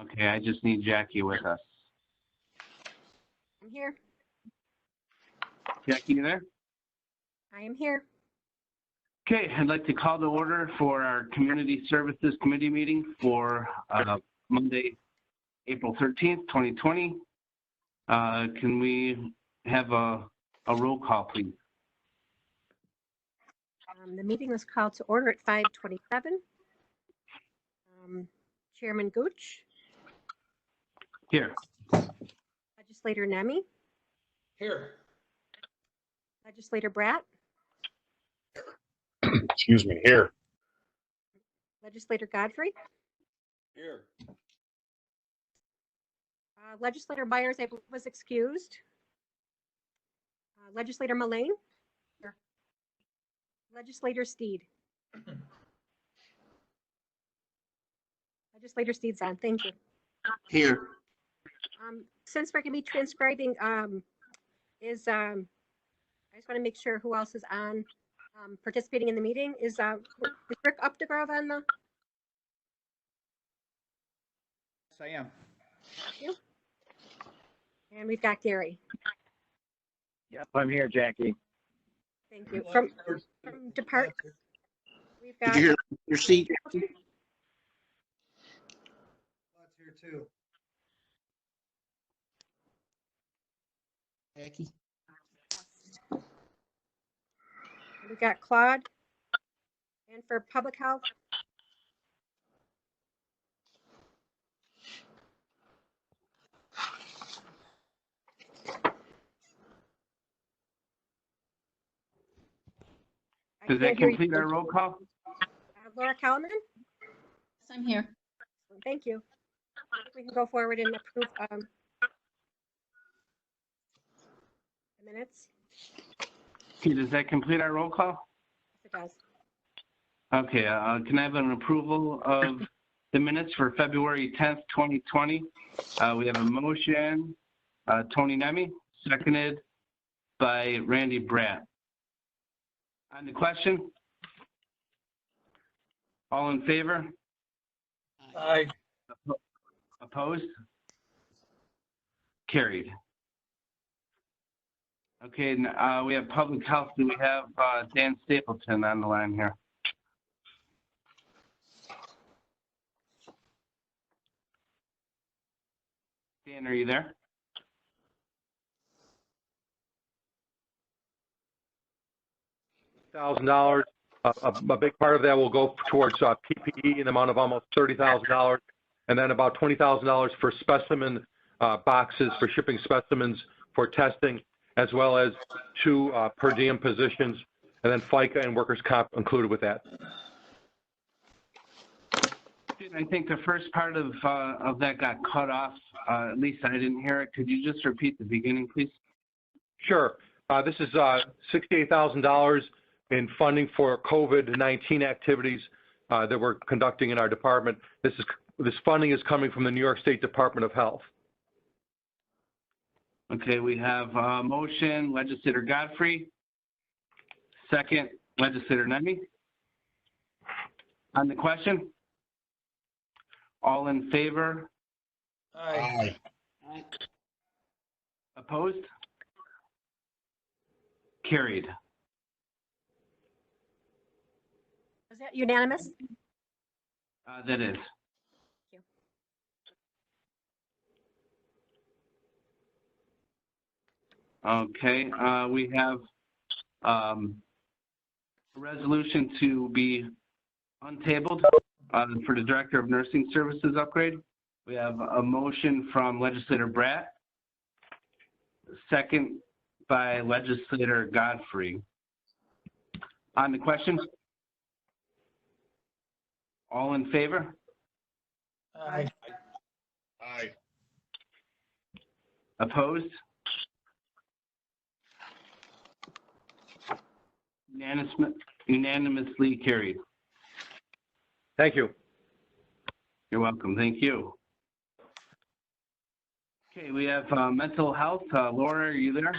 Okay, I just need Jackie with us. I'm here. Jackie, you there? I am here. Okay, I'd like to call to order for our Community Services Committee meeting for Monday, April 13th, 2020. Can we have a roll call, please? The meeting was called to order at 5:27. Chairman Gooch, Here. Legislator Nemi, Here. Legislator Bratt, Excuse me, here. Legislator Godfrey, Here. Legislator Myers, I believe, was excused. Legislator Mullane, Here. Legislator Steed. Legislator Steed's on. Thank you. Here. Since we're going to be transcribing, I just want to make sure who else is on participating in the meeting. Is Rick Updegrove on the? Yes, I am. Thank you. And we've got Gary. Yep, I'm here, Jackie. Thank you. From department, we've got. Did you hear your seat? That's here too. Jackie? We've got Claude. And for public health. Does that complete our roll call? Laura Kellerman? Yes, I'm here. Thank you. We can go forward and approve the minutes. Okay, does that complete our roll call? Yes, it does. Okay, can I have an approval of the minutes for February 10th, 2020? We have a motion, Tony Nemi, seconded by Randy Bratt. On the question? All in favor? Aye. Opposed? Carried. Okay, we have public health. Do we have Dan Stapleton on the line here? Dan, are you there? $1,000. A big part of that will go towards PPE in the amount of almost $30,000, and then about $20,000 for specimen boxes for shipping specimens for testing, as well as 2 per diem positions, and then FICA and workers' comp included with that. I think the first part of that got cut off. At least I didn't hear it. Could you just repeat the beginning, please? Sure. This is $68,000 in funding for COVID-19 activities that we're conducting in our department. This funding is coming from the New York State Department of Health. Okay, we have a motion, Legislator Godfrey. Second, Legislator Nemi. On the question? All in favor? Aye. Opposed? Carried. Was that unanimous? That is. you. Okay, we have a resolution to be untabled for the Director of Nursing Services upgrade. We have a motion from Legislator Bratt, second by Legislator Godfrey. On the question? All in favor? Aye. Aye. Opposed? Unanimously carried. Thank you. You're welcome. Thank you. Okay, we have mental health. Laura, are you there?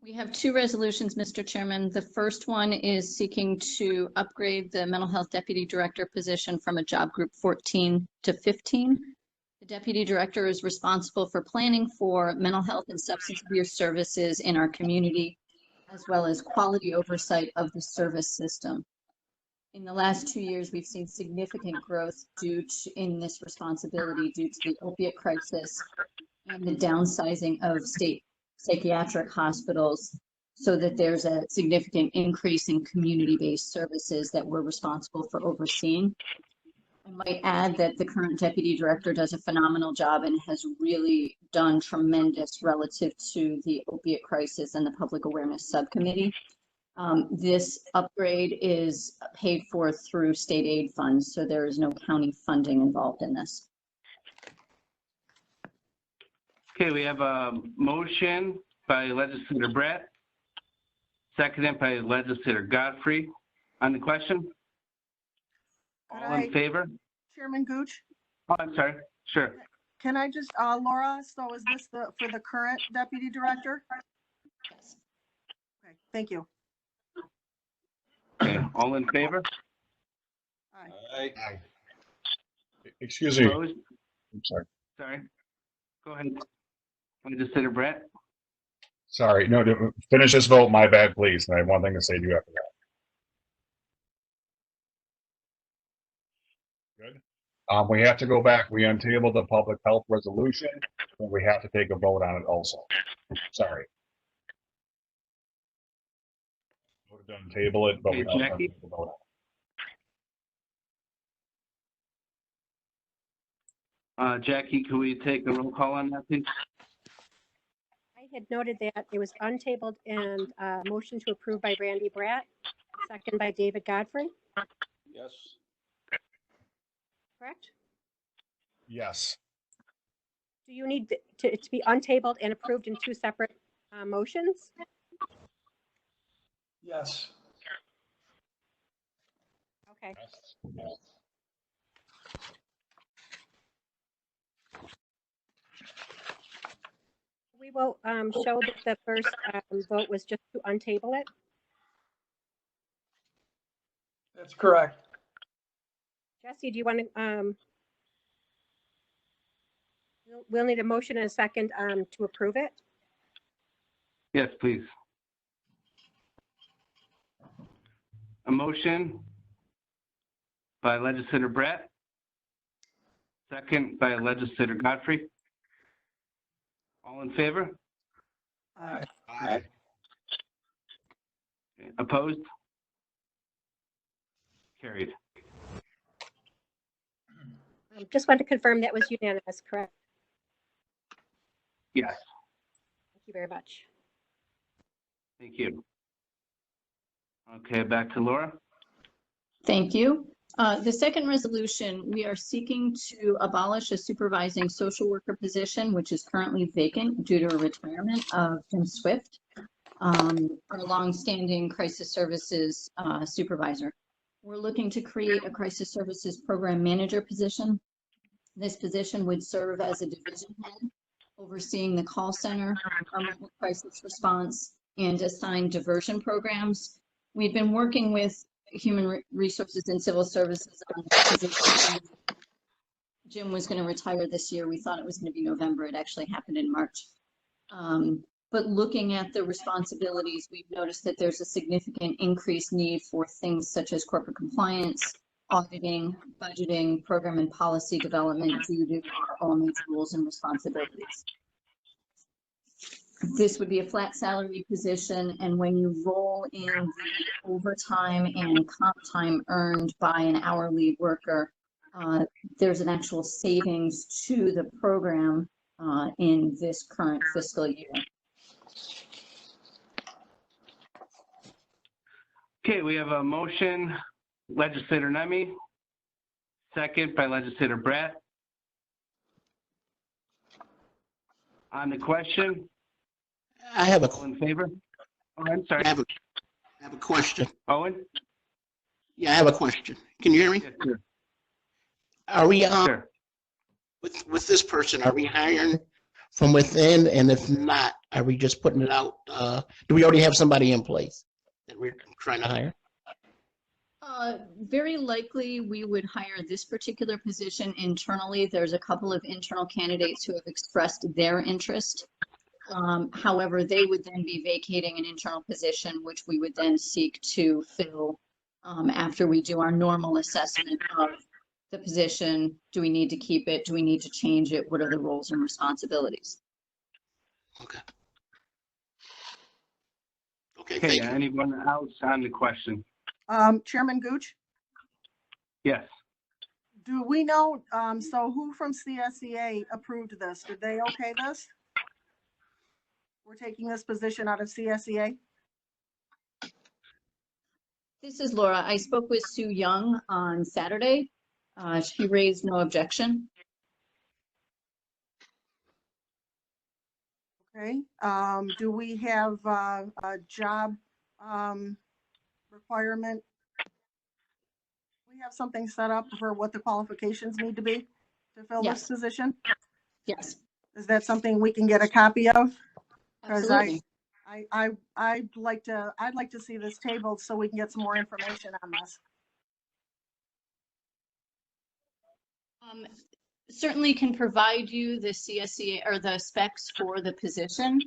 We have two resolutions, Mr. Chairman. The first one is seeking to upgrade the mental health deputy director position from a job group 14 to 15. The deputy director is responsible for planning for mental health and substance abuse services in our community, as well as quality oversight of the service system. In the last 2 years, we've seen significant growth in this responsibility due to the opiate crisis and the downsizing of state psychiatric hospitals, so that there's a significant increase in community-based services that we're responsible for overseeing. I might add that the current deputy director does a phenomenal job and has really done tremendous relative to the opiate crisis and the public awareness subcommittee. This upgrade is paid for through state aid funds, so there is no county funding involved in this. Okay, we have a motion by Legislator Brett, seconded by Legislator Godfrey. On the question? All in favor? Chairman Gooch, Oh, I'm sorry. Sure. can I just, Laura, so is this for the current deputy director? Yes. Okay, thank you. Okay, all in favor? Aye. Aye. Excuse me, Opposed? I'm sorry. Sorry. Go ahead. Legislator Brett? Sorry, no, to finish this vote, my bad, please. And I have one thing to say to you after that. Good. We have to go back. We untabled the public health resolution, and we have to take a vote on it also. Sorry. Voted to untable it, but we Okay, also have to Jackie? take a vote on it. Jackie, can we take a roll call on that, please? I had noted that it was untabled and motion to approve by Randy Bratt, second by David Godfrey, Yes. correct? Yes. Do you need to be untabled and approved in two separate motions? Yes. Okay. We will show that the first vote was just to untable it. That's correct. Jesse, do you want to, we'll need a motion and a second to approve it. Yes, please. A motion by Legislator Brett, second by Legislator Godfrey. All in favor? Aye. Okay. Opposed? Carried. Just want to confirm that was unanimous, correct? Yes, Thank you very much. thank you. Okay, back to Laura. Thank you. The second resolution, we are seeking to abolish a supervising social worker position, which is currently vacant due to a retirement of Jim Swift, our longstanding crisis services supervisor. We're looking to create a crisis services program manager position. This position would serve as a division head, overseeing the call center, crisis response, and assigned diversion programs. We've been working with Human Resources and Civil Services on this position. Jim was going to retire this year. We thought it was going to be November. It actually happened in March. But looking at the responsibilities, we've noticed that there's a significant increased need for things such as corporate compliance, auditing, budgeting, program and policy development due to our OMH rules and responsibilities. This would be a flat salary position, and when you roll in the overtime and comp time earned by an hourly worker, there's an actual savings to the program in this current fiscal year. Okay, we have a motion, Legislator Nemi, second by Legislator Brett. On the question, I have a, all in favor? Oh, I'm sorry. I have a question. Owen? Yeah, I have a question. Can you hear me? Yes, sir. Are we, Sure. with this person, are we hiring from within? And if not, are we just putting it out? Do we already have somebody in place that we're trying to hire? Very likely, we would hire this particular position internally. There's a couple of internal candidates who have expressed their interest. However, they would then be vacating an internal position, which we would then seek to fill after we do our normal assessment of the position. Do we need to keep it? Do we need to change it? What are the roles and responsibilities? Okay. Okay, Thank you. anyone else on the question? Chairman Gooch, Yes. do we know, so who from CSEA approved this? Did they okay this? We're taking this position out of CSEA? This is Laura. I spoke with Sue Young on Saturday. She raised no objection. Okay, do we have a job requirement? We have something set up for what the qualifications need to be to fill this Yes. position? Yes, Is that something we can get a copy of? Because absolutely. I'd like to see this tabled so we can get some more information on this. Certainly can provide you the CSEA or the specs for the position.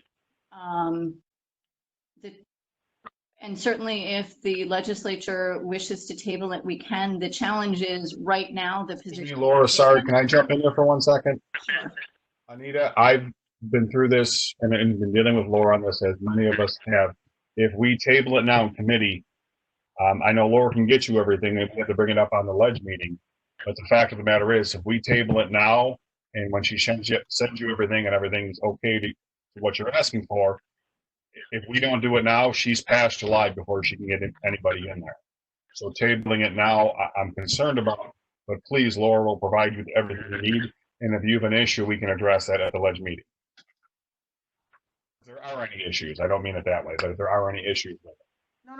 And certainly if the legislature wishes to table it, we can. The challenge is right now the Excuse position. me, Laura, sorry, can I jump in there for 1 second? Sure. Anita, I've been through this and been dealing with Laura on this, as many of us have. If we table it now in committee, I know Laura can get you everything, and we have to bring it up on the ledge meeting. But the fact of the matter is, if we table it now, and when she sends you everything and everything's okay to what you're asking for, if we don't do it now, she's past July before she can get anybody in there. So tabling it now, I'm concerned about, but please, Laura will provide you with everything you need. And if you have an issue, we can address that at the ledge meeting. If there are any issues, I don't mean it that way, but if there are any issues with it.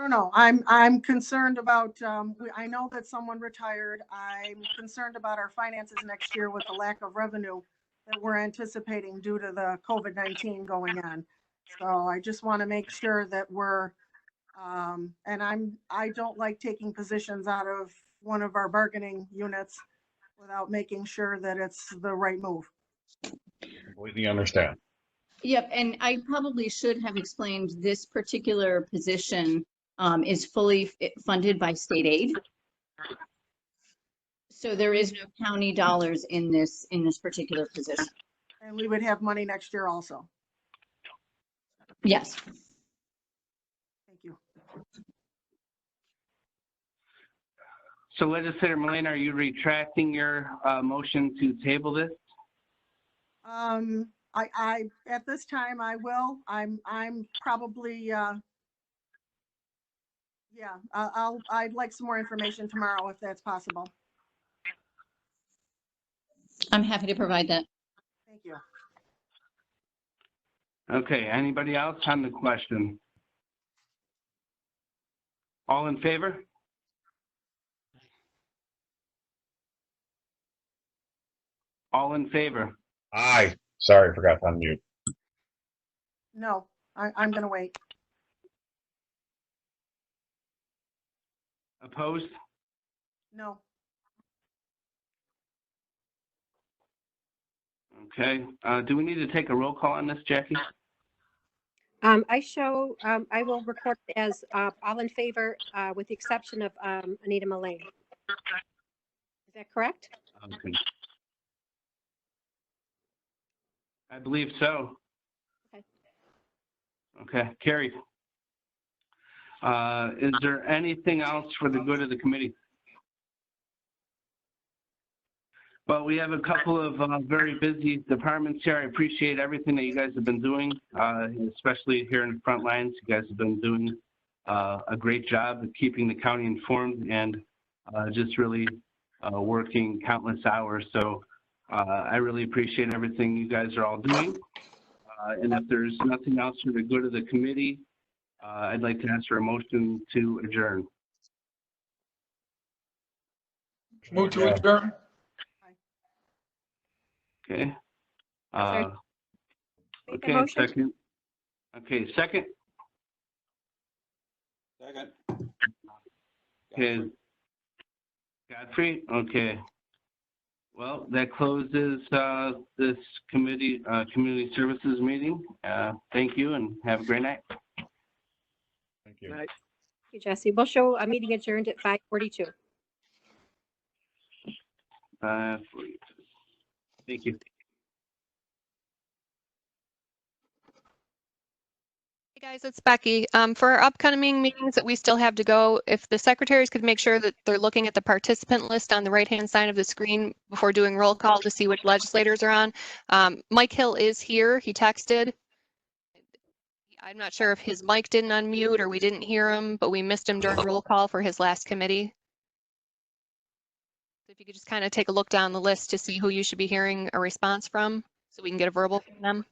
No. I'm concerned about, I know that someone retired. I'm concerned about our finances next year with the lack of revenue that we're anticipating due to the COVID-19 going on. So I just want to make sure that we're, and I don't like taking positions out of one of our bargaining units without making sure that it's the right move. Completely understand. Yep, and I probably should have explained this particular position is fully funded by state aid. So there is no county dollars in this particular position. And we would have money next year also. Yes. Thank you. So Legislator Mullane, are you retracting your motion to table this? I at this time I will. I'm probably yeah. I'd like some more information tomorrow if that's possible. I'm happy to provide that. Thank you. Okay, anybody else on the question? All in favor? All in favor? Aye. Sorry, I forgot to unmute. No, I'm gonna wait. Opposed? No. Okay, do we need to take a roll call on this, Jackie? I will record it as all in favor with the exception of Anita Mullane. Is that correct? Okay. I believe so. Okay. Okay, carried. Is there anything else for the good of the committee? Well, we have a couple of very busy departments here. I appreciate everything that you guys have been doing, especially here in the front lines. You guys have been doing a great job of keeping the county informed and just really working countless hours. So I really appreciate everything you guys are all doing. And if there's nothing else for the good of the committee, I'd like to ask for a motion to adjourn. Move to adjourn. Okay. Sorry. Make a Okay, motion. second. Okay, second. Second. Okay. Godfrey, okay. Well, that closes this committee, community services meeting. Thank you and have a great night. Thank you. Thank you, Jesse. We'll show a meeting adjourned at 5:42. Thank you. Hey guys, it's Becky. For our upcoming meetings that we still have to go, if the secretaries could make sure that they're looking at the participant list on the right-hand side of the screen before doing roll call to see which legislators are on. Mike Hill is here. He texted. I'm not sure if his mic didn't unmute or we didn't hear him, but we missed him during roll call for his last committee. So if you could just kind of take a look down the list to see who you should be hearing a response from, so we can get a verbal from them.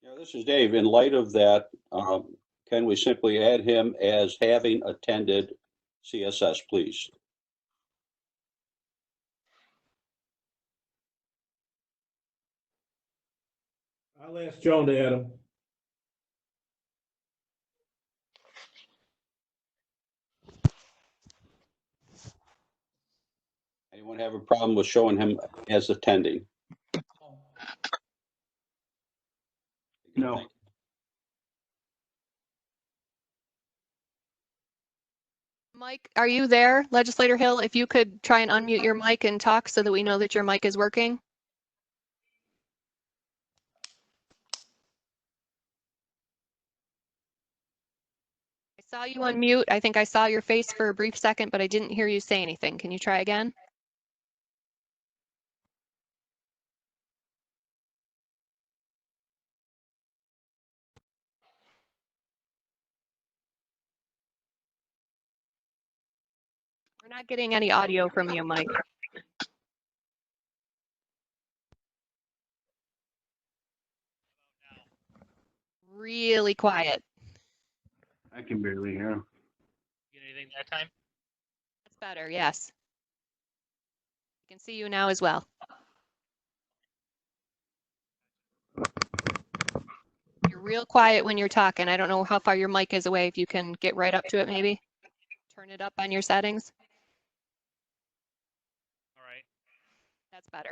Yeah, this is Dave. In light of that, can we simply add him as having attended CSS, please? I'll ask Joan to add him. Anyone have a problem with showing him as attending? No. Mike, are you there? Legislator Hill, if you could try and unmute your mic and talk so that we know that your mic is working. I saw you unmute. I think I saw your face for a brief second, but I didn't hear you say anything. Can you try again? We're not getting any audio from you, Mike. Really quiet. I can barely hear him. Get anything that time? That's better, yes. I can see you now as well. You're real quiet when you're talking. I don't know how far your mic is away. If you can get right up to it, maybe. Turn it up on your settings. All right. That's better.